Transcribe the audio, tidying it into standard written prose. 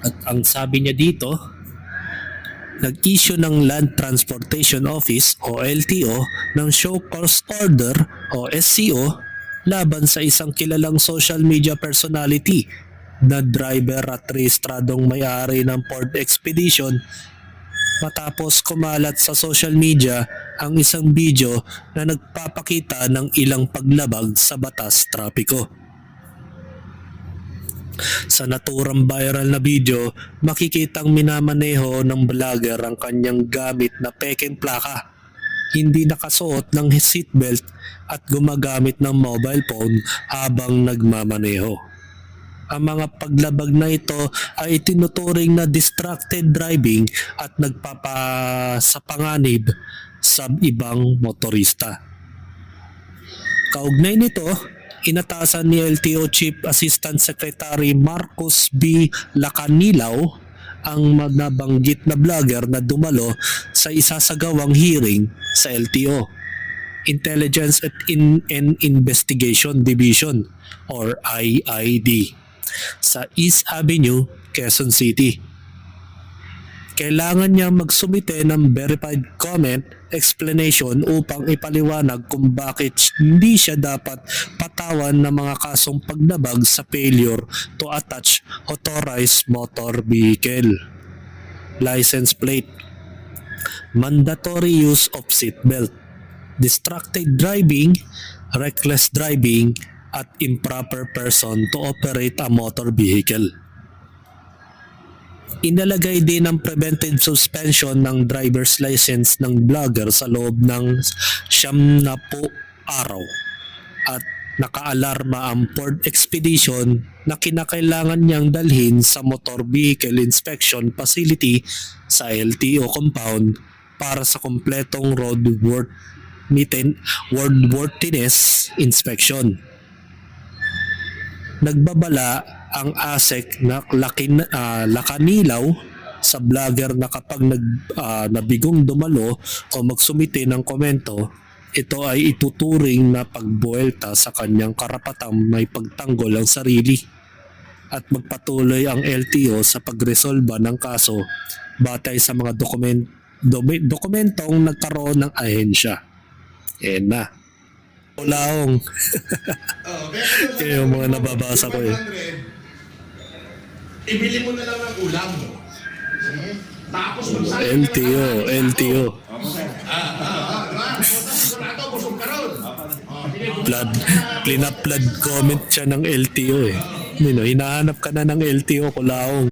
At ang sabi niya dito, nag-issue ng Land Transportation Office o LTO ng show cause order o SCO laban sa isang kilalang social media personality na driver at rehistradong may-ari ng Ford Expedition matapos kumalat sa social media ang isang video na nagpapakita ng ilang paglabag sa batas trapiko. Sa naturang viral na video, makikitang minamaneho ng vlogger ang kanyang gamit na pekeng plaka, hindi nakasuot ng seatbelt at gumagamit ng mobile phone habang nagmamaneho. Ang mga paglabag na ito ay itinuturing na distracted driving at nagpapasapanganib sa ibang motorista. Kaugnay nito, inatasan ni LTO Chief Assistant Secretary Marcos B. Lacanilaw ang nabanggit na vlogger na dumalo sa isasagawang hearing sa LTO, Intelligence and Investigation Division or IID, sa East Avenue, Quezon City. Kailangan niya magsumite ng verified comment explanation upang ipaliwanag kung bakit hindi siya dapat patawan ng mga kasong paglabag sa failure to attach authorized motor vehicle license plate, mandatory use of seatbelt, distracted driving, reckless driving, at improper person to operate a motor vehicle. Inalagay din ang preventive suspension ng driver's license ng vlogger sa loob ng 90 araw at nakaalarma ang Ford Expedition na kinakailangan niyang dalhin sa Motor Vehicle Inspection Facility sa LTO compound para sa kumpletong roadworthiness inspection. Nagbabala ang ASEC na Lacanilaw sa vlogger na kapag nabigong dumalo o magsumite ng komento, ito ay ituturing na pagbuelta sa kanyang karapatang may pagtanggol ang sarili at magpatuloy ang LTO sa pagresolba ng kaso batay sa mga dokumentong nagkaroon ng ahensya. Na. Ulaong. Yung mga nababasa ko eh. Ibili mo na lang ng ulam mo. Tapos LTO. Clean up flood comment siya ng LTO eh. Hinahanap ka na ng LTO, Kulaong.